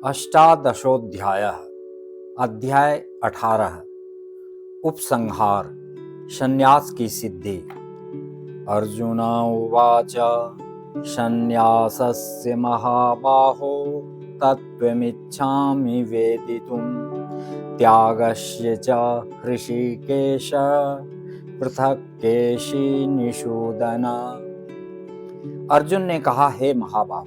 अष्टादशोऽध्यायः। अध्याय 18। उपसंहार, संन्यास की सिद्धि। अर्जुन उवाच संन्यासस्य महाबाहो तत्त्वमिच्छामि वेदितुं त्यागस्य च हृषीकेश पृथक् केशिनिषूदन। अर्जुन ने कहा, हे महाबाहो,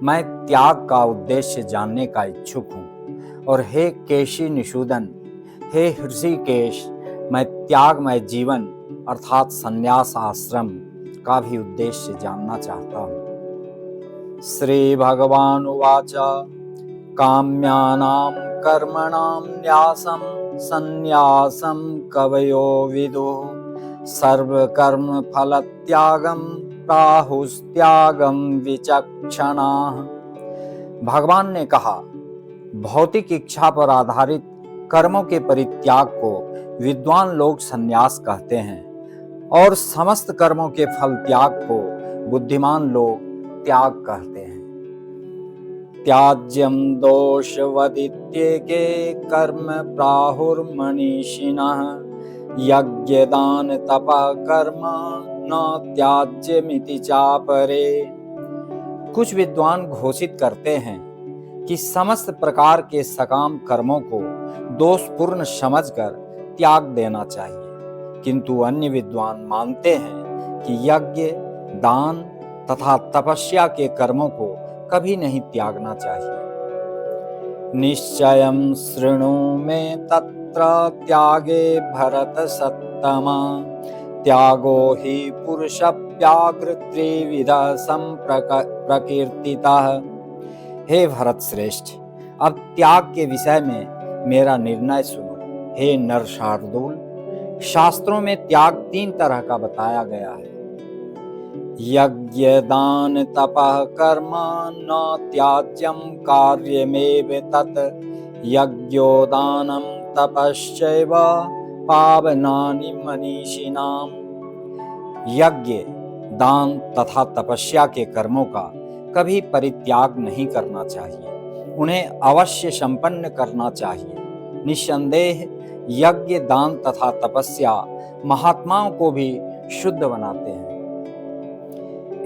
मैं त्याग का उद्देश्य जानने का इच्छुक हूँ, और हे केशी निषूदन, हे हृषिकेश, मैं त्यागमय जीवन अर्थात संन्यास आश्रम का भी उद्देश्य जानना चाहता हूँ। श्री भगवान उवाच काम्यानां कर्मणां न्यासं संन्यासं कवयो विदुः सर्वकर्म फलत्यागं प्राहुस्त्यागं विचक्षणाः। भगवान ने कहा, भौतिक इच्छा पर आधारित कर्मों के परित्याग को विद्वान लोग संन्यास कहते हैं, और समस्त कर्मों के फल त्याग को बुद्धिमान लोग त्याग कहते हैं। त्याज्यं दोषवदित्येके कर्म प्राहुर्मनीषिणः यज्ञदान तपः कर्म न त्याज्यमिति चापरे। कुछ विद्वान घोषित करते हैं कि समस्त प्रकार के सकाम कर्मों को दोषपूर्ण समझकर त्याग देना चाहिए, किंतु अन्य विद्वान मानते हैं कि यज्ञ, दान तथा तपस्या के कर्मों को कभी नहीं त्यागना चाहिए। निश्चयं शृणु मे तत्र त्यागे भरत सत्तमा त्यागो हि पुरुष व्याघ्र त्रिविधा संप्रकीर्तितः। हे भरत श्रेष्ठ, अब त्याग के विषय में मेरा निर्णय सुनो। हे नर शार्दूल, शास्त्रों में त्याग 3 तरह का बताया गया है। यज्ञ दान तपः कर्म न त्याज्यं कार्यमेव तत् यज्ञोदानं तपश्चैव पावनानि मनीषिणाम्। यज्ञ, दान तथा तपस्या के कर्मों का कभी परित्याग नहीं करना चाहिए, उन्हें अवश्य संपन्न करना चाहिए। निस्संदेह यज्ञ, दान तथा तपस्या महात्माओं को भी शुद्ध बनाते हैं।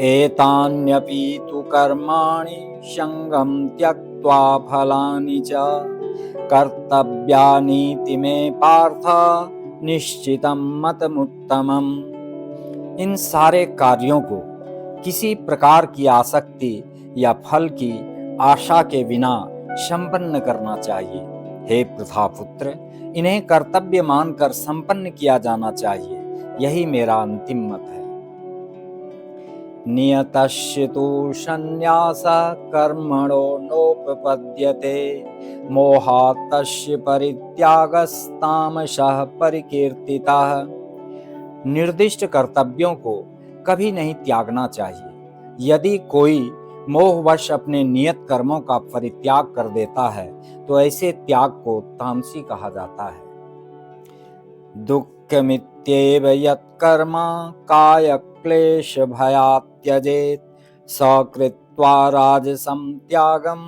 एतान्यपि तु कर्माणि संगं त्यक्त्वा फलानि च कर्तव्यानीति मे पार्थ निश्चितं मतमुत्तमम्। इन सारे कार्यों को किसी प्रकार की आसक्ति या फल की आशा के बिना संपन्न करना चाहिए। हे पृथापुत्र, इन्हें कर्तव्य मानकर संपन्न किया जाना चाहिए, यही मेरा अंतिम मत है। नियतस्य तु संन्यासः कर्मणो नोपपद्यते मोहात् तस्य परित्यागस्तामसः परिकीर्तितः। निर्दिष्ट कर्तव्यों को कभी नहीं त्यागना चाहिए। यदि कोई मोहवश अपने नियत कर्मों का परित्याग कर देता है तो ऐसे त्याग को तामसी कहा जाता है। दुःखमित्येव यत्कर्म कायक्लेश भयात् त्यजेत् सकृत्वा राजसं त्यागं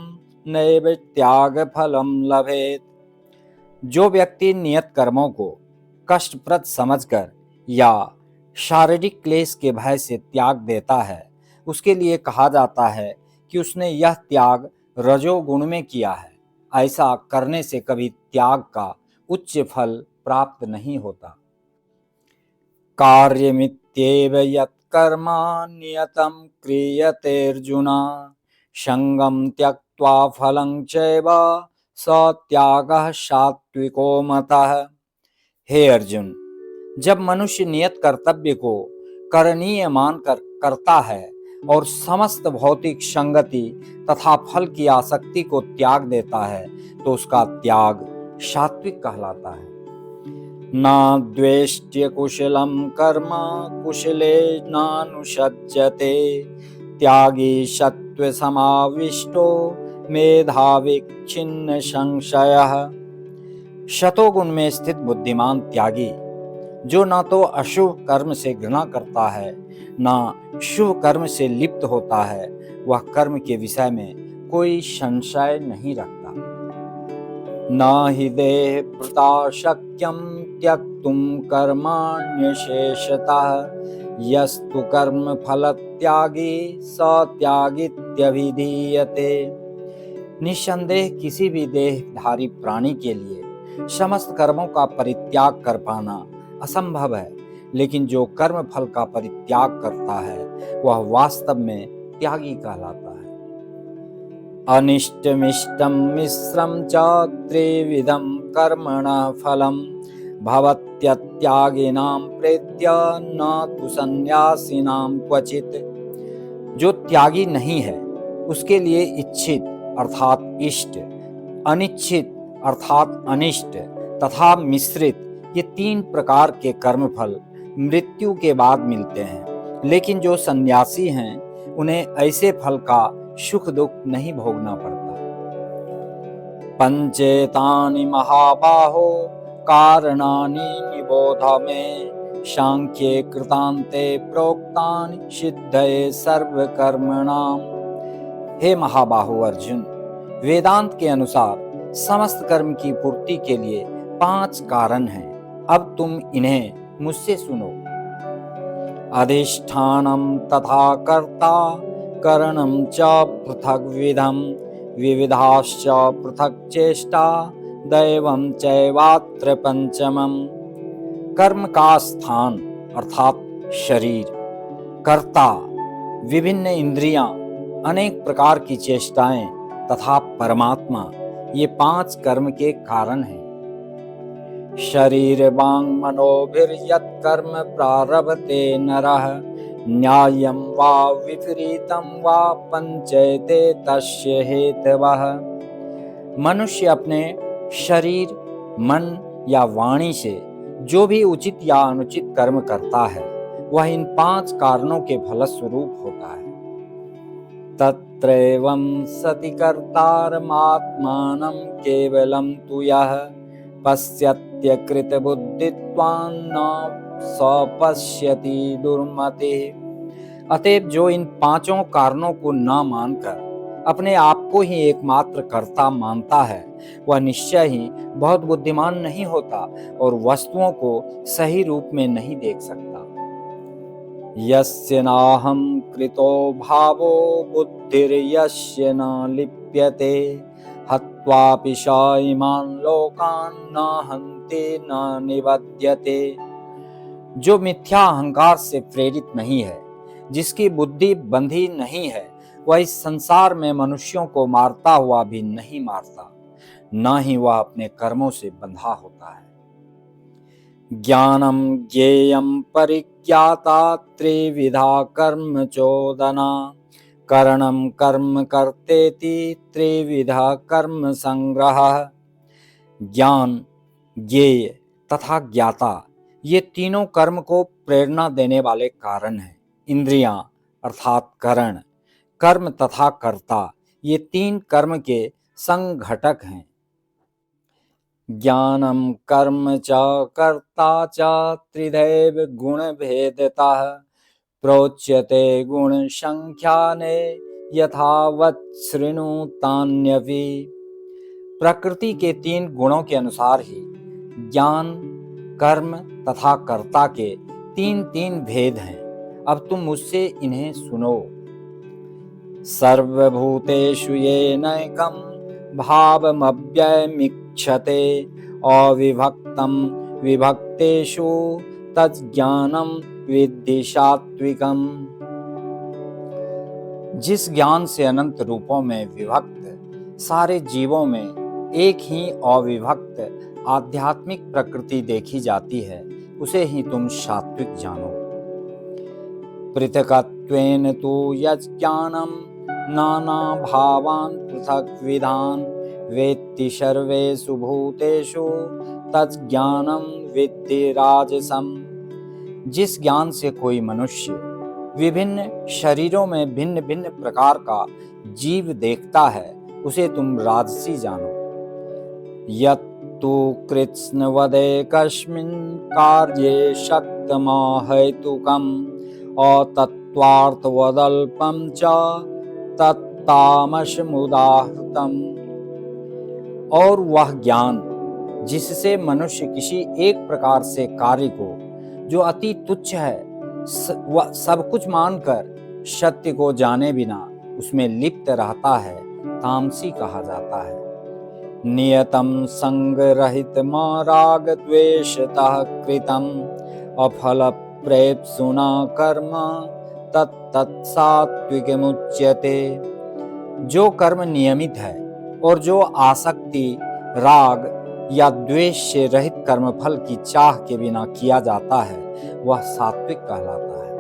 नैव त्यागफलं लभेत्। जो व्यक्ति नियत कर्मों को कष्टप्रद समझकर या शारीरिक क्लेश के भय से त्याग देता है, उसके लिए कहा जाता है कि उसने यह त्याग रजोगुण में किया है। ऐसा करने से कभी त्याग का उच्च फल प्राप्त नहीं होता। कार्यमित्येव यत्कर्म नियतं क्रियतेऽर्जुन संगं त्यक्त्वा फलं चैव स त्यागः सात्विको मतः। हे अर्जुन, जब मनुष्य नियत कर्तव्य को करणीय मानकर करता है और समस्त भौतिक संगति तथा फल की आसक्ति को त्याग देता है तो उसका त्याग सात्विक कहलाता है। न द्वेष्ट्य कुशलं कर्म कुशले नानुषज्यते त्यागी सत्व समाविष्टो मेधावी छिन्न संशयः। शतोगुण में स्थित बुद्धिमान त्यागी, जो न तो अशुभ कर्म से घृणा करता है न शुभ कर्म से लिप्त होता है, वह कर्म के विषय में कोई संशय नहीं रखता। न हि देह भृता शक्यं त्यक्तुं कर्माण्यशेषतः यस्तु कर्म फल त्यागी स त्यागीत्यभिधीयते। निस्संदेह किसी भी देहधारी प्राणी के लिए समस्त कर्मों का परित्याग कर पाना असंभव है, लेकिन जो कर्म फल का परित्याग करता है वह वास्तव में त्यागी कहलाता है। अनिष्टमिष्टं मिश्रं च त्रिविधं कर्मणः फलं भवत्यत्यागिनां प्रेत्य न तु सन्यासिनां क्वचित्। जो त्यागी नहीं है उसके लिए इच्छित अर्थात इष्ट, अनिच्छित अर्थात अनिष्ट तथा मिश्रित ये 3 प्रकार के कर्मफल मृत्यु के बाद मिलते हैं, लेकिन जो सन्यासी हैं उन्हें ऐसे फल का सुख दुख नहीं भोगना पड़ता। पंचेतानि महाबाहो कारणानि निबोध में सांख्ये कृतान्ते प्रोक्तानि सिद्धये सर्वकर्मणाम। हे महाबाहो अर्जुन, वेदांत के अनुसार समस्त कर्म की पूर्ति के लिए 5 कारण हैं। अब तुम इन्हें मुझसे सुनो। अधिष्ठानम तथा कर्ता करणं च पृथग्विधं विविधाश्च पृथक् चेष्टा दैवं चैवात्र पंचमम्। कर्म का स्थान अर्थात शरीर, कर्ता विभिन्न इंद्रियां, अनेक प्रकार की चेष्टाएं तथा परमात्मा ये 5 कर्म के कारण हैं। शरीर वांग मनोभिर्यत् कर्म प्रारभते नरः न्यायं वा विपरीतं वा पंचैते तस्य हेतवः। मनुष्य अपने शरीर, मन या वाणी से जो भी उचित या अनुचित कर्म करता है वह इन 5 कारणों के फलस्वरूप होता है। तत्रैवं सति कर्तारमात्मानं केवलं तु यः पश्यत्यकृत बुद्धित्वान् न स पश्यति दुर्मतिः। अतएव जो इन 5 कारणों को न मानकर अपने आप को ही एकमात्र कर्ता मानता है वह निश्चय ही बहुत बुद्धिमान नहीं होता और वस्तुओं को सही रूप में नहीं देख सकता। यस्य नाहं कृतो भावो बुद्धिर्यस्य न लिप्यते हत्वापि स इमान् लोकान् न हन्ति न निबध्यते। जो मिथ्या अहंकार से प्रेरित नहीं है, जिसकी बुद्धि बंधी नहीं है, वह इस संसार में मनुष्यों को मारता हुआ भी नहीं मारता, न ही वह अपने कर्मों से बंधा होता है। ज्ञानम ज्ञेयम परिज्ञाता त्रिविधा कर्म चोदना करणम कर्म कर्तेति त्रिविधा कर्म संग्रह। ज्ञान, ज्ञेय तथा ज्ञाता ये तीनों कर्म को प्रेरणा देने वाले कारण हैं। इंद्रियां अर्थात करण, कर्म तथा कर्ता ये 3 कर्म के संघटक हैं। ज्ञानम कर्म च कर्ता च त्रिधैव गुण भेदतः प्रोच्यते गुण संख्याने यथावत् शृणु तान्यपि। प्रकृति के 3 गुणों के अनुसार ही ज्ञान, कर्म तथा कर्ता के 3 भेद हैं। अब तुम मुझसे इन्हें सुनो। सर्वभूतेषु येनैकं भावमव्ययमिक्षते अविभक्तं विभक्तेषु तज्ज्ञानं विद्धि सात्विकम्। जिस ज्ञान से अनंत रूपों में विभक्त सारे जीवों में एक ही अविभक्त आध्यात्मिक प्रकृति देखी जाती है उसे ही तुम सात्विक जानो। पृथकत्वेन तु यज्ञानं नाना भावान् पृथक्विधान् वेत्ति सर्वेषु भूतेषु तज्ज्ञानं विद्धि राजसम्। जिस ज्ञान से कोई मनुष्य विभिन्न शरीरों में भिन्न भिन्न प्रकार का जीव देखता है उसे तुम राजसी जानो। यत्तु कृत्स्नवदे कस्मिन् कार्ये शक्तमहैतुकम् अतत्त्वार्थवदल्पं च तत् तत्तामसमुदाहृतम्। और वह ज्ञान जिससे मनुष्य किसी एक प्रकार से कार्य को जो अति तुच्छ है वह सब कुछ मानकर सत्य को जाने बिना उसमें लिप्त रहता है, तामसी कहा जाता है। नियतं संगरहितम राग द्वेषतः कृतम् अफल प्रेप्सुना कर्म तत्तत् सात्विकमुच्यते। जो कर्म नियमित है और जो आसक्ति, राग या द्वेष से रहित कर्मफल की चाह के बिना किया जाता है वह सात्विक कहलाता है।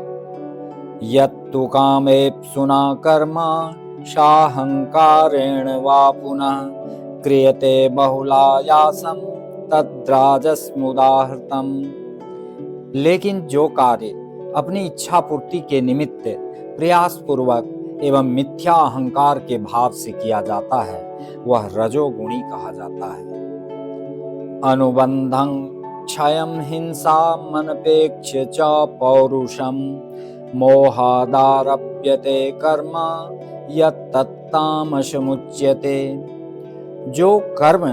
यत्तु कामेप्सुना कर्म साहंकारेण वा पुनः क्रियते बहुलायासं तद्राजसमुदाहृतम्। लेकिन जो कार्य अपनी इच्छा पूर्ति के निमित्त प्रयास पूर्वक एवं मिथ्या अहंकार के भाव से किया जाता है वह रजोगुणी कहा जाता है। अनुबंधं क्षयं हिंसा मनपेक्ष च पौरुषं मोहादारभ्यते कर्म यत्तत्तामसमुच्यते। जो कर्म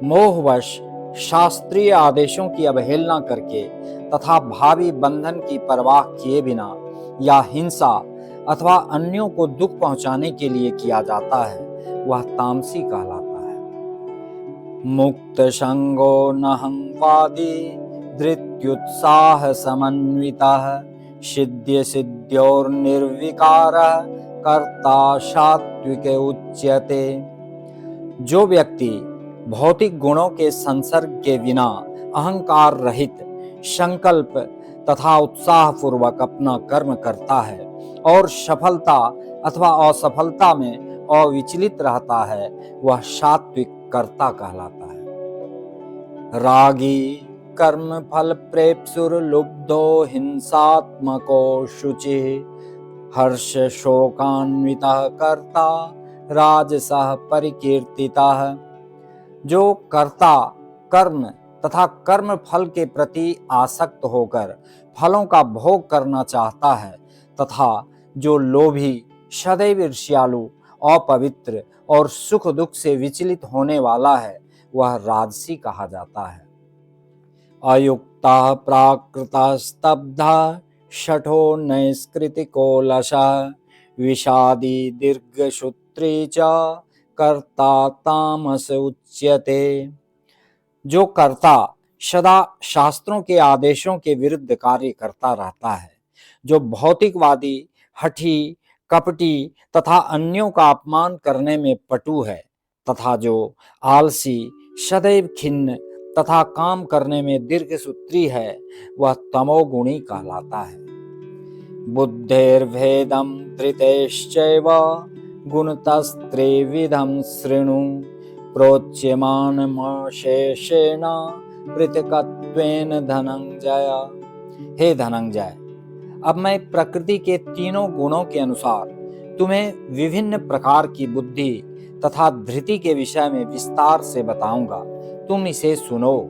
मोहवश शास्त्रीय आदेशों की अवहेलना करके तथा भावी बंधन की परवाह किए बिना या हिंसा अथवा अन्यों को दुख पहुंचाने के लिए किया जाता है वह तामसी कहलाता है। मुक्त संगो नहंवादी धृत्युत्साह समन्वितः सिद्ध्य सिद्ध्योर्निर्विकारः कर्ता सात्विक उच्यते। जो व्यक्ति भौतिक गुणों के संसर्ग के बिना अहंकार रहित संकल्प तथा उत्साह पूर्वक अपना कर्म करता है और सफलता अथवा असफलता में अविचलित रहता है वह सात्विक कर्ता कहलाता है। रागी कर्म फल प्रेप्सुर लुब्धो हिंसात्मको शुचि हर्ष शोकान्वितः कर्ता राजसः परिकीर्तितः। जो कर्ता कर्म तथा कर्म फल के प्रति आसक्त होकर फलों का भोग करना चाहता है तथा जो लोभी, सदैव ईर्ष्यालु, अपवित्र और सुख दुख से विचलित होने वाला है वह राजसी कहा जाता है। अयुक्ता प्राकृता स्तब्धा शठो नैष्कृतिको लशः विषादी दीर्घसूत्री च कर्ता तामस उच्यते। जो कर्ता सदा शास्त्रों के आदेशों के विरुद्ध कार्य करता रहता है, जो भौतिकवादी, हठी, कपटी तथा अन्यों का अपमान करने में पटु है तथा जो आलसी, सदैव खिन्न तथा काम करने में दीर्घसूत्री है वह तमोगुणी कहलाता है। बुद्धेर्भेदं धृतेश्चैव गुणतस्त्रिविधं शृणु प्रोच्यमानमशेषेण पृथक्त्वेन धनंजय। हे धनंजय, अब मैं प्रकृति के तीनों गुणों के अनुसार तुम्हें विभिन्न प्रकार की बुद्धि तथा धृति के विषय में विस्तार से बताऊंगा, तुम इसे सुनो।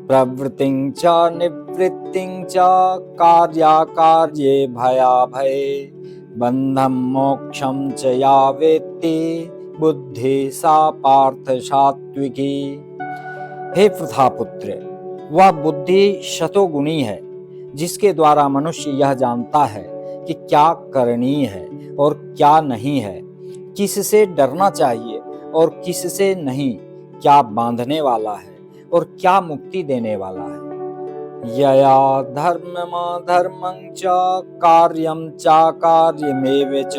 प्रवृत्तिं च निवृत्तिं च कार्याकार्ये भयाभये बंधं मोक्षं च या वेत्ति बुद्धि सा पार्थ सात्विकी। हे प्रथापुत्र, वह बुद्धि शतोगुणी है जिसके द्वारा मनुष्य यह जानता है कि क्या करणीय है और क्या नहीं है, किससे डरना चाहिए और किससे नहीं, क्या बांधने वाला है और क्या मुक्ति देने वाला है। यया धर्ममधर्मं च कार्यं चाकार्यमेव च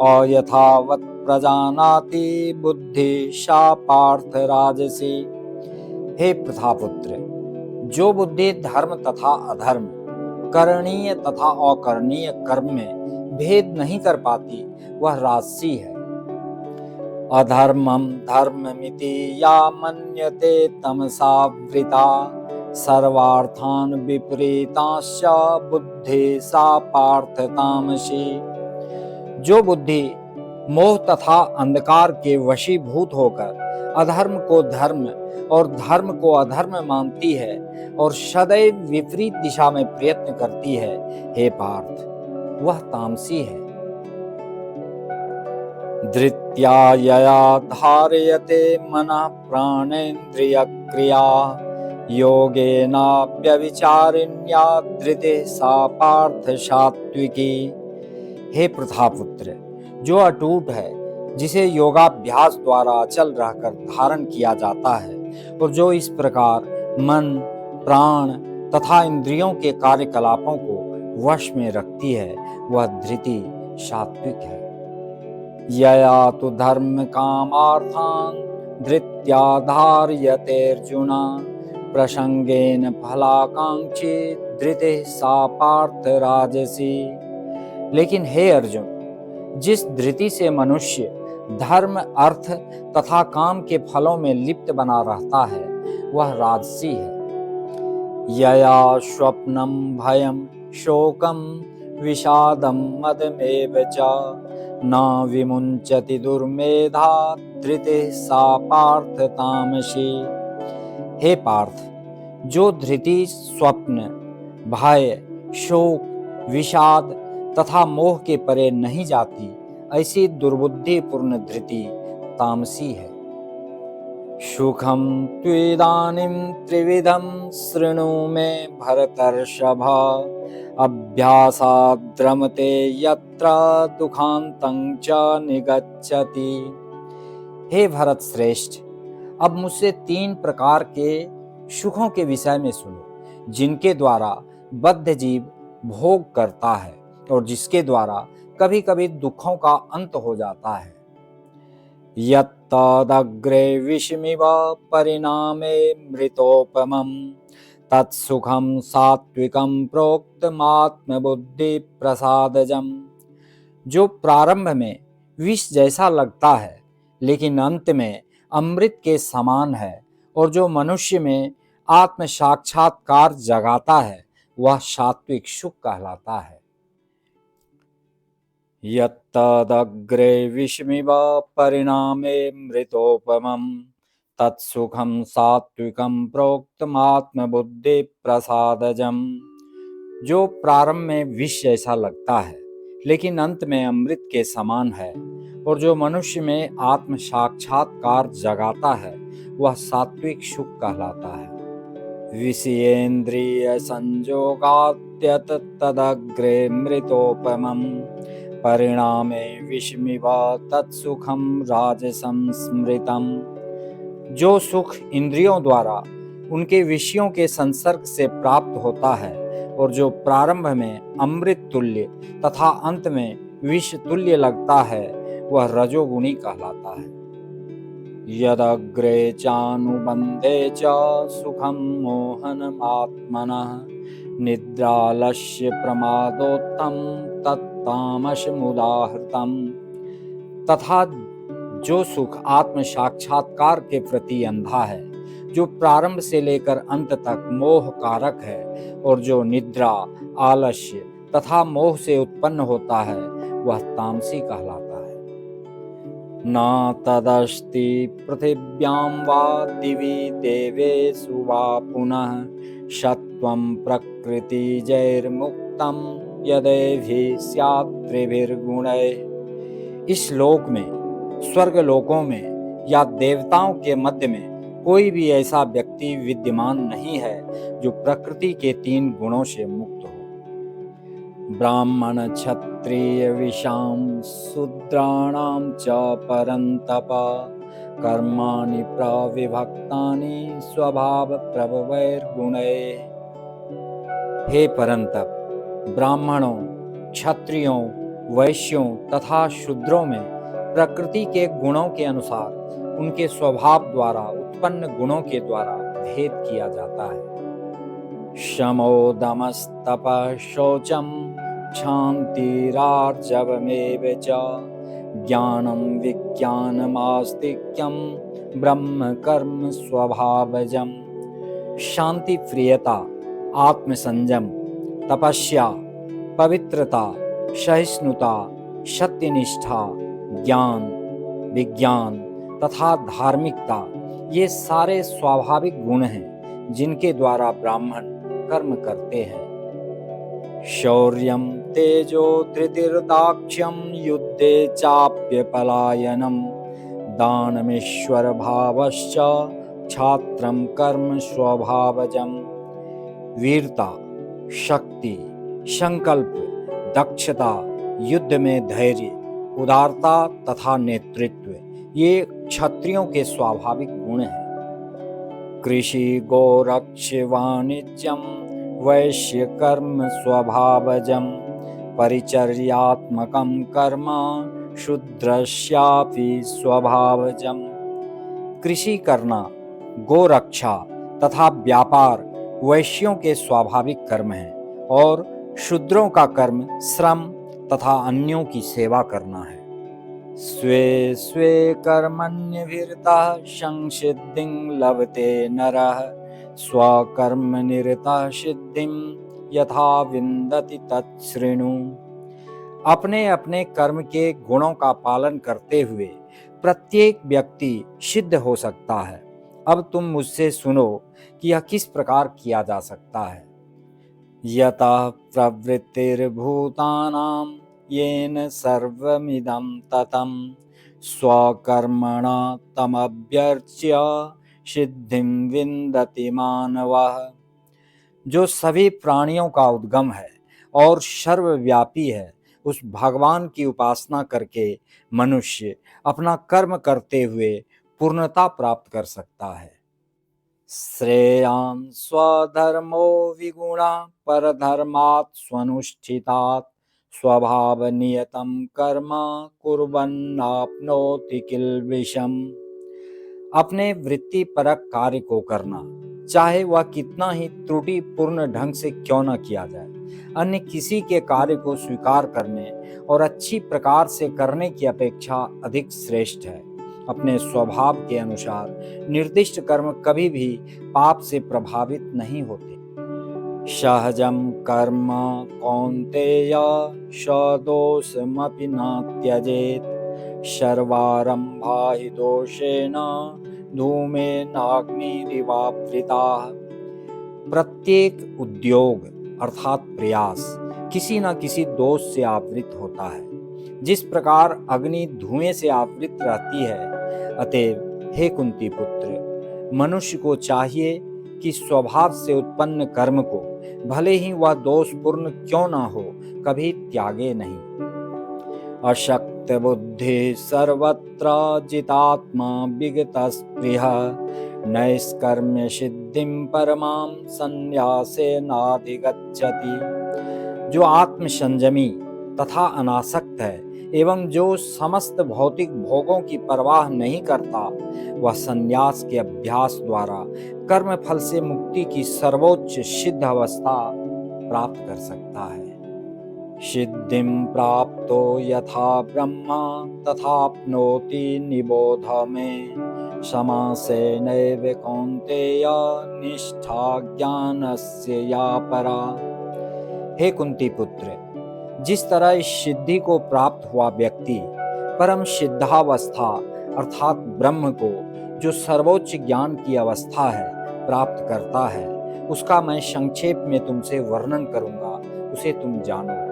अयथावत् प्रजानाति बुद्धि सा पार्थ राजसी। हे प्रथापुत्र, जो बुद्धि धर्म तथा अधर्म, करणीय तथा अकरणीय कर्म में भेद नहीं कर पाती वह राजसी है। अधर्मं धर्ममिति या मन्यते तमसावृता सर्वार्थान् विपरीताश्च बुद्धि सा पार्थ तामसी। जो बुद्धि मोह तथा अंधकार के वशीभूत होकर अधर्म को धर्म और धर्म को अधर्म मानती है और सदैव विपरीत दिशा में प्रयत्न करती है, हे पार्थ, वह तामसी है। धृत्या यया धारयते मनः प्राणेन्द्रियक्रिया योगेनाव्यभिचारिण्या धृतिः सा पार्थ सात्विकी। हे प्रथापुत्र, जो अटूट है, जिसे योगाभ्यास द्वारा अचल रहकर धारण किया जाता है और जो इस प्रकार मन, प्राण तथा इंद्रियों के कार्यकलापों को वश में रखती है, वह धृति सात्विक है। यया तु धर्म कामार्थान् धृत्या धार्यते अर्जुन प्रसंगेन फलाकांक्षी धृतिः सा पार्थ राजसी। लेकिन हे अर्जुन, जिस धृति से मनुष्य धर्म, अर्थ तथा काम के फलों में लिप्त बना रहता है, वह राजसी है। यया स्वप्नम भयम शोकम विषादम मदमेव च न विमुंचति दुर्मेधा धृतिः सा पार्थ तामसी। हे पार्थ, जो धृति स्वप्न, भय, शोक, विषाद तथा मोह के परे नहीं जाती, ऐसी दुर्बुद्धिपूर्ण धृति तामसी है। सुखम त्विदानीं त्रिविधं शृणु मे भरतर्षभ अभ्यासाद् रमते यत्र दुखान्तं च निगच्छति। हे भरत श्रेष्ठ, अब मुझसे 3 प्रकार के सुखों के विषय में सुनो, जिनके द्वारा बद्ध जीव भोग करता है और जिसके द्वारा कभी कभी दुखों का अंत हो जाता है। यत्तदग्रे विषमिव परिणामे मृतोपमं तत्सुखं सात्विकं प्रोक्तमात्मबुद्धि प्रसादजम। जो प्रारंभ में विष जैसा लगता है लेकिन अंत में अमृत के समान है और जो मनुष्य में आत्म साक्षात्कार जगाता है, वह सात्विक सुख कहलाता है। यत्तदग्रे विषमिव परिणामे मृतोपमं तत्सुखं सात्विकं प्रोक्तमात्मबुद्धि प्रसादजम। जो प्रारंभ में विष जैसा लगता है लेकिन अंत में अमृत के समान है और जो मनुष्य में आत्म साक्षात्कार जगाता है, वह सात्विक सुख कहलाता है। विषयेन्द्रिय संयोगाद्यत तदग्रे मृतोपमं परिणामे विषमिव तत्सुखम राजसं स्मृतम्। जो सुख इंद्रियों द्वारा उनके विषयों के संसर्ग से प्राप्त होता है और जो प्रारंभ में अमृत तुल्य तथा अंत में विष तुल्य लगता है, वह रजोगुणी कहलाता है। यदग्रे चानुबंधे च सुखं मोहनमात्मनः निद्रालस्य प्रमादोत्तम तत्तामसमुदाहृतम्। तथा जो सुख आत्म साक्षात्कार के प्रति अंधा है, जो प्रारंभ से लेकर अंत तक मोह कारक है और जो निद्रा, आलस्य तथा मोह से उत्पन्न होता है, वह तामसी कहलाता है। न तदस्ति पृथिव्यां वा दिवि देवेषु वा पुनः सत्वं प्रकृतिजैर्मुक्तं यदैभिः स्यात् त्रिभिर्गुणैः। इस लोक में, स्वर्ग लोकों में या देवताओं के मध्य में कोई भी ऐसा व्यक्ति विद्यमान नहीं है जो प्रकृति के 3 गुणों से मुक्त हो। ब्राह्मण क्षत्रिय विषाम शूद्राणां च परन्तप कर्माणि प्रविभक्तानि स्वभाव प्रभवैर्गुणैः। हे परंतप, ब्राह्मणों, क्षत्रियों, वैश्यों तथा शूद्रों में प्रकृति के गुणों के अनुसार उनके स्वभाव द्वारा उत्पन्न गुणों के द्वारा भेद किया जाता है। शमो दमस्तपः शौचम क्षान्तिरार्जवमेव च ज्ञानं विज्ञानमास्तिक्यं ब्रह्म कर्म स्वभावजम्। शांति प्रियता, आत्मसंयम, तपस्या, पवित्रता, सहिष्णुता, सत्यनिष्ठा, ज्ञान, विज्ञान तथा धार्मिकता, ये सारे स्वाभाविक गुण हैं जिनके द्वारा ब्राह्मण कर्म करते हैं। शौर्यं तेजो धृतिर्दाक्ष्यं युद्धे चाप्यपलायनं दानमीश्वरभावश्च छात्रं कर्म स्वभावजम्। वीरता, शक्ति, संकल्प, दक्षता, युद्ध में धैर्य, उदारता तथा नेतृत्व ये क्षत्रियों के स्वाभाविक गुण हैं। कृषि गोरक्ष वाणिज्यम वैश्य कर्म स्वभावजम परिचर्यात्मकं कर्म शूद्रस्यापि स्वभावजम। कृषि करना, गोरक्षा तथा व्यापार वैश्यों के स्वाभाविक कर्म हैं और शूद्रों का कर्म श्रम तथा अन्यों की सेवा करना है। स्वे स्वे कर्मण्यभिरतः संसिद्धिं लभते नरः स्वकर्मनिरतः सिद्धिं यथा विन्दति तच्छृणु। अपने अपने कर्म के गुणों का पालन करते हुए प्रत्येक व्यक्ति सिद्ध हो सकता है। अब तुम मुझसे सुनो कि यह किस प्रकार किया जा सकता है। यतः प्रवृत्तिर्भूतानां येन सर्वमिदं ततं स्वकर्मणा तमभ्यर्च्य सिद्धिं विन्दति मानवः। जो सभी प्राणियों का उद्गम है और सर्वव्यापी है, उस भगवान की उपासना करके मनुष्य अपना कर्म करते हुए पूर्णता प्राप्त कर सकता है। श्रेयान् स्वधर्मो विगुणा परधर्मात् स्वनुष्ठितात् स्वभावनियतं कर्म कुर्वन्नाप्नोति किल्बिषम्। अपने वृत्तिपरक कार्य को करना, चाहे वह कितना ही त्रुटिपूर्ण ढंग से क्यों न किया जाए, अन्य किसी के कार्य को स्वीकार करने और अच्छी प्रकार से करने की अपेक्षा अधिक श्रेष्ठ है। अपने स्वभाव के अनुसार निर्दिष्ट कर्म कभी भी पाप से प्रभावित नहीं होते। सहजं कर्म कौन्तेय सदोषमपि न त्यजेत् सर्वारम्भा हि दोषेण धूमेनाग्निरिवावृताः। प्रत्येक उद्योग अर्थात प्रयास किसी न किसी दोष से आवृत होता है। जिस प्रकार अग्नि धुएं से आवृत रहती है, अतएव हे कुंती पुत्र, मनुष्य को चाहिए कि स्वभाव से उत्पन्न कर्म को, भले ही वह दोषपूर्ण क्यों न हो, कभी त्यागे नहीं। अशक्त बुद्धि सर्वत्र जितात्मा विगतस्पृह नैष्कर्म्य सिद्धिं परमां संन्यासेनाधिगच्छति। जो आत्म संयमी तथा अनासक्त है एवं जो समस्त भौतिक भोगों की परवाह नहीं करता, वह संन्यास के अभ्यास द्वारा कर्म फल से मुक्ति की सर्वोच्च सिद्ध अवस्था प्राप्त कर सकता है। सिद्धिं प्राप्तो यथा ब्रह्मा तथाप्नोति निबोध मे समासेनैव कौन्तेय निष्ठा ज्ञानस्य या परा। हे कुंती पुत्र, जिस तरह इस सिद्धि को प्राप्त हुआ व्यक्ति परम सिद्धावस्था अर्थात ब्रह्म को, जो सर्वोच्च ज्ञान की अवस्था है, प्राप्त करता है, उसका मैं संक्षेप में तुमसे वर्णन करूंगा, उसे तुम जानो।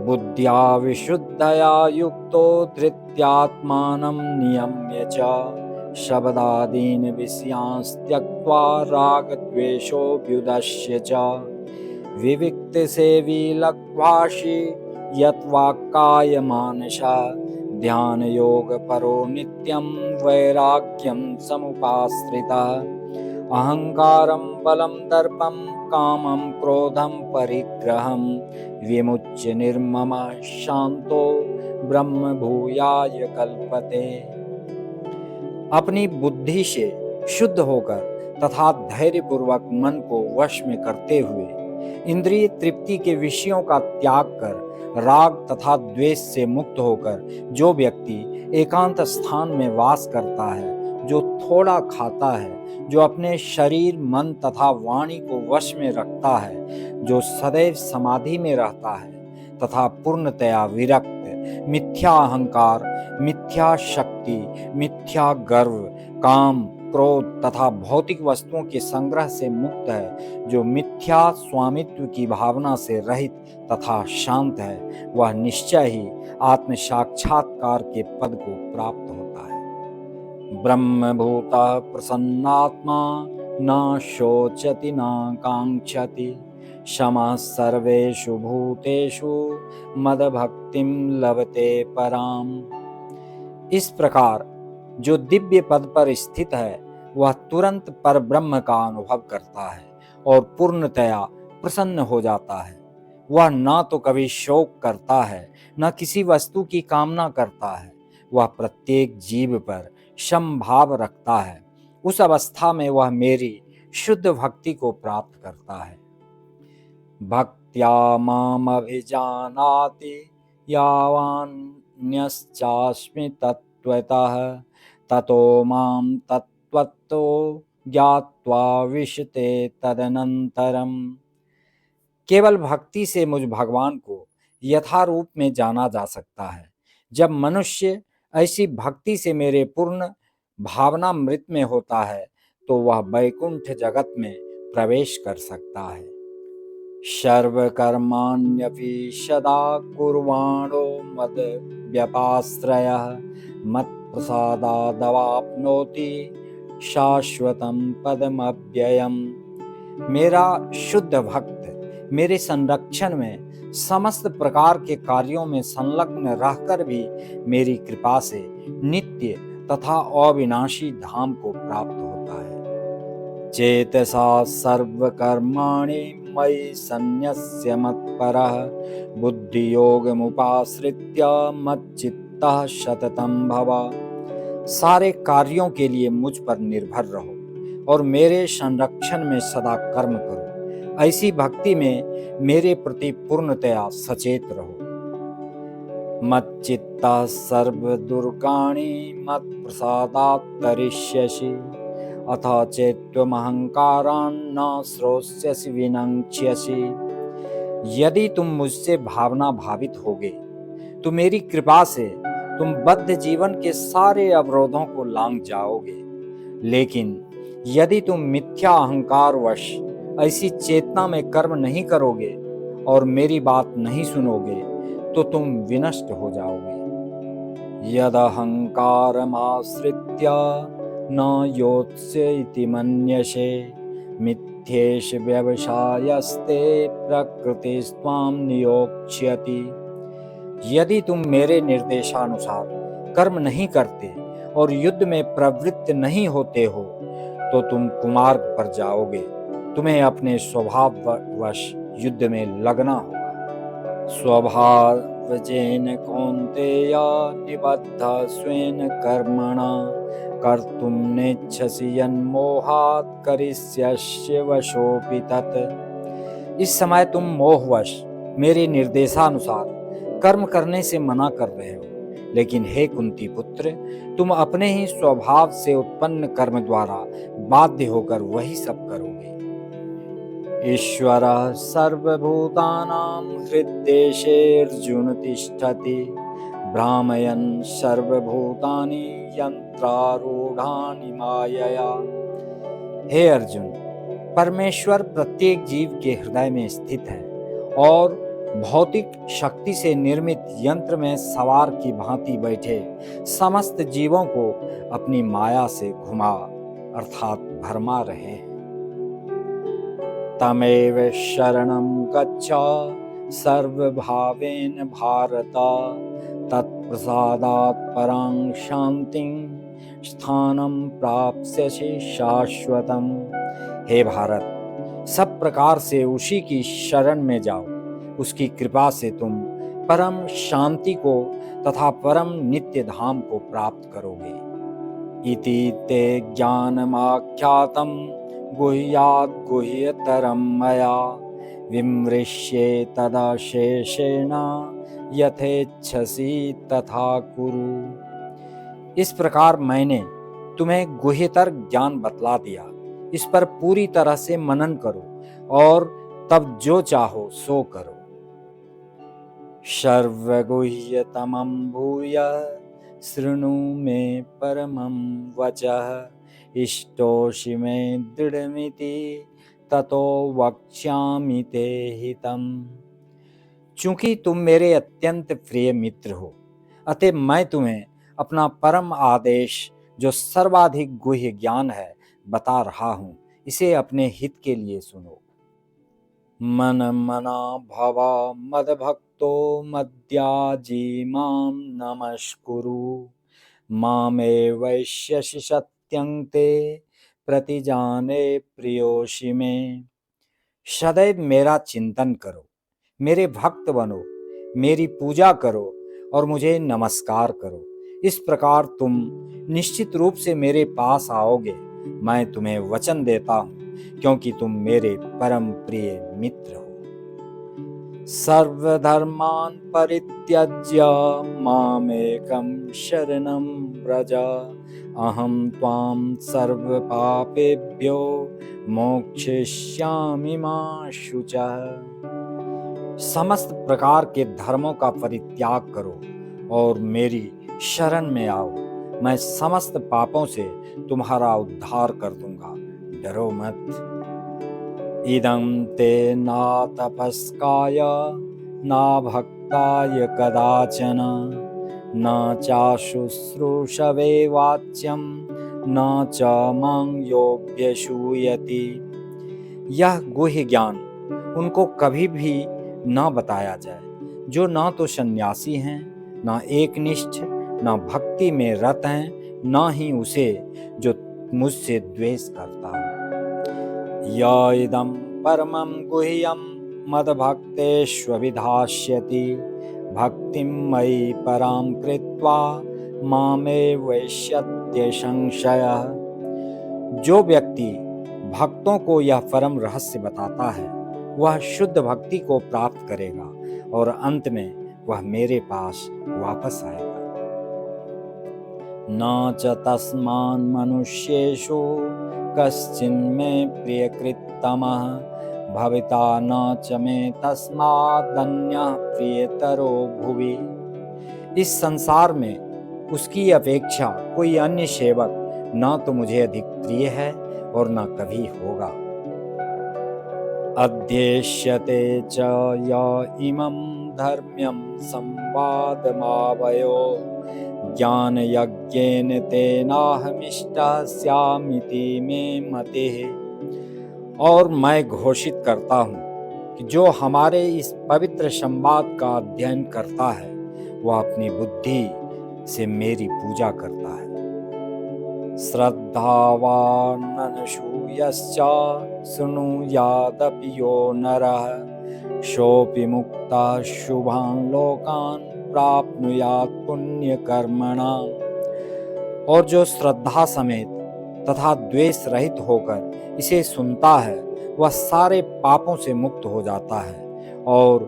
बुद्ध्या विशुद्धया युक्तो धृत्यात्मानं नियम्य च शब्दादीन् विषयांस् त्यक्त्वा रागद्वेषोऽभ्युदश्य च विविक्तसेवी लक्ष्वासि यत्वाक्काय मानसा ध्यानयोगपरो नित्यं वैराग्यं समुपाश्रितः अहंकारं बलं दर्पं कामं क्रोधं परिग्रहं विमुच्य निर्ममः शांतो ब्रह्म भूयाय कल्पते। अपनी बुद्धि से शुद्ध होकर तथा धैर्यपूर्वक मन को वश में करते हुए इंद्रिय तृप्ति के विषयों का त्याग कर राग तथा द्वेष से मुक्त होकर जो व्यक्ति एकांत स्थान में वास करता है, जो थोड़ा खाता है, जो अपने शरीर मन तथा वाणी को वश में रखता है, जो सदैव समाधि में रहता है तथा पूर्णतया विरक्त, मिथ्या अहंकार, मिथ्या शक्ति, मिथ्या गर्व, काम, क्रोध तथा भौतिक वस्तुओं के संग्रह से मुक्त है, जो मिथ्या स्वामित्व की भावना से रहित तथा शांत है, वह निश्चय ही आत्म साक्षात्कार के पद को प्राप्त होता है। ब्रह्मभूतः प्रसन्नात्मा न शोचति न कांक्षति, क्षमः सर्वेषु भूतेषु मदभक्तिं लभते पराम। इस प्रकार जो दिव्य पद पर स्थित है, वह तुरंत पर ब्रह्म का अनुभव करता है और पूर्णतया प्रसन्न हो जाता है। वह न तो कभी शोक करता है, न किसी वस्तु की कामना करता है। वह प्रत्येक जीव पर समभाव रखता है। उस अवस्था में वह मेरी शुद्ध भक्ति को प्राप्त करता है। भक्त्या माम अभिजानाति यावान्यश्चास्मि तत्त्वतः, ततो माम तत्त्वतो ज्ञात्वा विशते तदनंतरम। केवल भक्ति से मुझ भगवान को यथारूप में जाना जा सकता है। जब मनुष्य ऐसी भक्ति से मेरे पूर्ण भावनामृत में होता है, तो वह वैकुंठ जगत में प्रवेश कर सकता है। सर्वकर्माण्यपि सदा कुर्वाणो मद व्यपाश्रयः, मत्प्रसादादवाप्नोति शाश्वतं पदमव्ययम्। मेरा शुद्ध भक्त मेरे संरक्षण में समस्त प्रकार के कार्यों में संलग्न रहकर भी मेरी कृपा से नित्य तथा अविनाशी धाम को प्राप्त होता है। चेतसा सर्वकर्माणि मयि सन्न्यस्य मत्परः, बुद्धियोगमुपाश्रित्य मच्चित्तः सततं भव। सारे कार्यों के लिए मुझ पर निर्भर रहो और मेरे संरक्षण में सदा कर्म करो। ऐसी भक्ति में मेरे प्रति पूर्णतया सचेत रहो। मच्चित्तः सर्वदुर्गाणि मत्प्रसादात् तरिष्यसि, अथ चेत्त्वमहंकारान् न श्रोष्यसि विनङ्क्ष्यसि। यदि तुम मुझसे भावना भावित होगे, तो मेरी कृपा से तुम बद्ध जीवन के सारे अवरोधों को लांघ जाओगे। लेकिन यदि तुम मिथ्या अहंकारवश ऐसी चेतना में कर्म नहीं करोगे और मेरी बात नहीं सुनोगे, तो तुम विनष्ट हो जाओगे। यदहंकारमाश्रित्य न योत्स्य इति मन्यसे, मिथ्येष व्यवसायस्ते प्रकृतिस्त्वां नियोक्ष्यति। यदि तुम मेरे निर्देशानुसार कर्म नहीं करते और युद्ध में प्रवृत्त नहीं होते हो, तो तुम कुमार्ग पर जाओगे। तुम्हें अपने स्वभाववश युद्ध में लगना होगा। स्वभावजेन कौन्तेय निबद्धः स्वेन कर्मणा, कर्तुं नेच्छसि यन्मोहात् करिष्यसि वशोऽपि तत्। इस समय तुम मोहवश मेरे निर्देशानुसार कर्म करने से मना कर रहे हो, लेकिन हे कुंती पुत्र, तुम अपने ही स्वभाव से उत्पन्न कर्म द्वारा बाध्य होकर वही सब करोगे। ईश्वरः सर्वभूतानां हृद्देशेऽर्जुन तिष्ठति, भ्रामयन् सर्वभूतानि यन्त्रारूढानि मायया। हे अर्जुन, परमेश्वर प्रत्येक जीव के हृदय में स्थित है और भौतिक शक्ति से निर्मित यंत्र में सवार की भांति बैठे समस्त जीवों को अपनी माया से घुमा अर्थात भरमा रहे हैं। तमेव शरणं गच्छ सर्वभावेन भारत, तत्प्रसादात् परां शान्तिं स्थानं प्राप्स्यसि शाश्वतम्। हे भारत, सब प्रकार से उसी की शरण में जाओ। उसकी कृपा से तुम परम शांति को तथा परम नित्य धाम को प्राप्त करोगे। इति ते ज्ञानमाख्यातं गुह्यात् गुह्यतरं मया, विमृश्ये तदशेषेण यथेच्छसि तथा कुरु। इस प्रकार मैंने तुम्हें गुह्यतर ज्ञान बतला दिया। इस पर पूरी तरह से मनन करो और तब जो चाहो सो करो। सर्वगुह्यतमं भूय शृणु मे परमं वचः, इष्टोषि मे दृढ़मिति ततो वक्ष्यामि ते हितम्। चूंकि तुम मेरे अत्यंत प्रिय मित्र हो, अतः मैं तुम्हें अपना परम आदेश जो सर्वाधिक गुह्य ज्ञान है बता रहा हूं। इसे अपने हित के लिए सुनो। मन मना भव मदभक्तो मद्याजी मां नमस्कुरु। मामे वैश्यसि सत्यं ते प्रतिजाने प्रियोषि मे। सदैव मेरा चिंतन करो, मेरे भक्त बनो, मेरी पूजा करो और मुझे नमस्कार करो। इस प्रकार तुम निश्चित रूप से मेरे पास आओगे। मैं तुम्हें वचन देता हूँ, क्योंकि तुम मेरे परम प्रिय मित्र हो। सर्वधर्मान् परित्यज्य मामेकं शरणं व्रज। अहं त्वां सर्वपापेभ्यो मोक्षयिष्यामि मा शुचः। समस्त प्रकार के धर्मों का परित्याग करो और मेरी शरण में आओ। मैं समस्त पापों से तुम्हारा उद्धार कर दूंगा। डरो मत। इदं ते ना तपस्काय ना भक्ताय कदाचन न चाशुश्रूषवे वाच्यं न च मां योऽभ्यसूयति। यह गुह्य ज्ञान उनको कभी भी न बताया जाए जो न तो सन्यासी हैं, न एकनिष्ठ, न भक्ति में रत हैं, न ही उसे जो मुझसे द्वेष करता है। य इदं परमं गुह्यं मद्भक्तेष्वभिधास्यति भक्तिं मयि परां कृत्वा मामेवैष्यत्य संशयः। जो व्यक्ति भक्तों को यह परम रहस्य बताता है वह शुद्ध भक्ति को प्राप्त करेगा और अंत में वह मेरे पास वापस आएगा। न च तस्मान् मनुष्येषु कश्चिन्मे प्रियकृत्तमः भविता न च मे तस्मादन्यः प्रियतरो भुवि। इस संसार में उसकी अपेक्षा कोई अन्य सेवक न तो मुझे अधिक प्रिय है और न कभी होगा। अध्येष्यते च य इमं धर्म्यं संवादमावयो ज्ञान यज्ञेन तेनाहमिष्टः स्यामिति मे मतिः। और मैं घोषित करता हूँ कि जो हमारे इस पवित्र संवाद का अध्ययन करता है वह अपनी बुद्धि से मेरी पूजा करता है। श्रद्धावान् अनसूयश्च शृणुयादपि यो नरः सोऽपि मुक्तः शुभान् लोकान् प्राप्नुयात् पुण्यकर्मणाम्। और जो श्रद्धा समेत तथा द्वेष रहित होकर इसे सुनता है वह सारे पापों से मुक्त हो जाता है और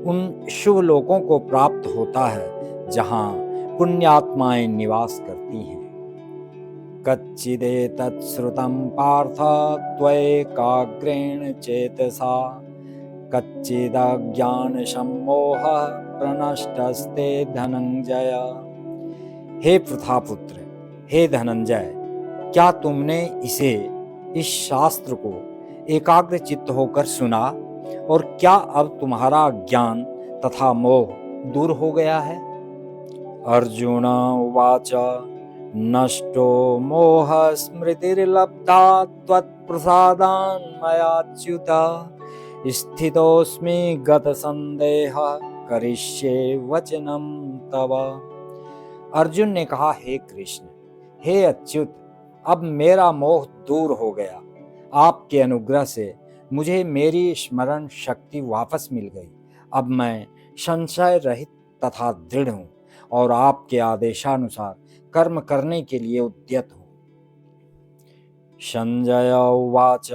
उन शुभ लोकों को प्राप्त होता है जहाँ पुण्यात्माएं निवास करती हैं। कच्चिदेतत् श्रुतं पार्थ त्वयैकाग्रेण चेतसा कच्चिदज्ञान सम्मोहः प्रनष्टस्ते धनंजय। हे प्रथापुत्र, हे धनंजय, क्या तुमने इस शास्त्र को एकाग्र चित्त होकर सुना और क्या अब तुम्हारा ज्ञान तथा मोह दूर हो गया है? अर्जुन उवाच नष्टो मोह स्मृतिर्लब्धा त्वत्प्रसादान् मयाच्युत स्थितोऽस्मि गतसन्देहः करिष्ये वचनं तव। अर्जुन ने कहा, हे कृष्ण, हे अच्युत, अब मेरा मोह दूर हो गया। आपके अनुग्रह से मुझे मेरी स्मरण शक्ति वापस मिल गई। अब मैं संशय रहित तथा दृढ़ हूँ और आपके आदेशानुसार कर्म करने के लिए उद्यत हूँ। संजय उवाच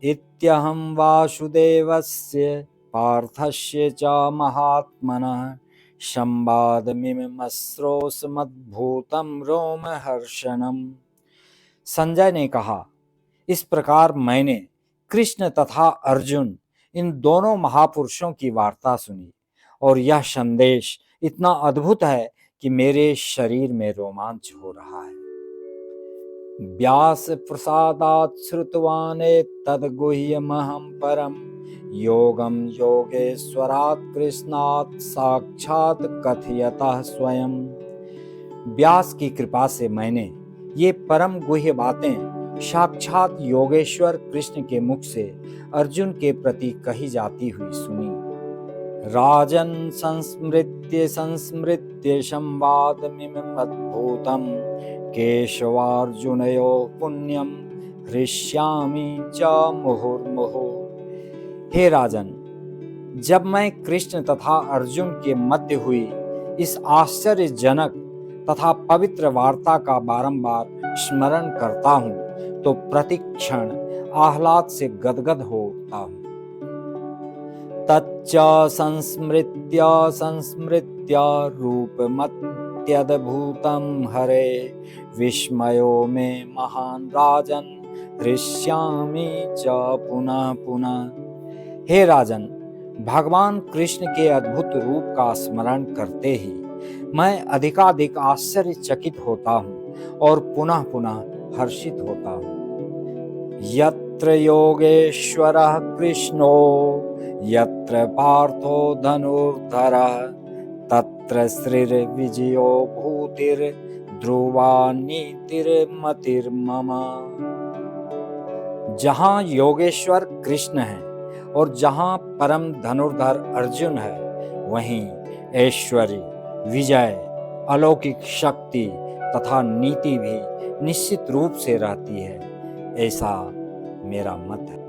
इत्यहं वासुदेवस्य पार्थस्य च महात्मनः संवादमिमश्रोषमद्भूतं रोमहर्षणम्। संजय ने कहा, इस प्रकार मैंने कृष्ण तथा अर्जुन इन दोनों महापुरुषों की वार्ता सुनी और यह संदेश इतना अद्भुत है कि मेरे शरीर में रोमांच हो रहा है। व्यास प्रसादात् श्रुतवानेतद्गुह्यमहं परं योगं योगेश्वरात् कृष्णात् साक्षात् कथयतः स्वयं। व्यास की कृपा से मैंने ये परम गुह्य बातें साक्षात योगेश्वर कृष्ण के मुख से अर्जुन के प्रति कही जाती हुई सुनी। राजन संस्मृत्य संस्मृत्य संवादमिमं अद्भुतं केशवार्जुनयो पुण्यम हृष्यामि च मुहुर्मुहुः। हे राजन, जब मैं कृष्ण तथा अर्जुन के मध्य हुई इस आश्चर्यजनक तथा पवित्र वार्ता का बारंबार स्मरण करता हूँ तो प्रतिक्षण आह्लाद से गदगद हो उठता हूँ। तच्च संस्मृत्य संस्मृत्य रूपमत्यद्भुतं हरे विस्मयो मे महान् राजन हृष्यामि च पुनः पुनः। हे राजन, भगवान कृष्ण के अद्भुत रूप का स्मरण करते ही मैं अधिकाधिक आश्चर्यचकित होता हूँ और पुनः पुनः हर्षित होता हूँ। यत्र योगेश्वरः कृष्णो यत्र पार्थो धनुर्धरः तत्र श्रीर्विजयो भूतिर्ध्रुवा नीतिर्मतिर्मम। जहाँ योगेश्वर कृष्ण है और जहाँ परम धनुर्धर अर्जुन है, वहीं ऐश्वर्य, विजय, अलौकिक शक्ति तथा नीति भी निश्चित रूप से रहती है, ऐसा मेरा मत है।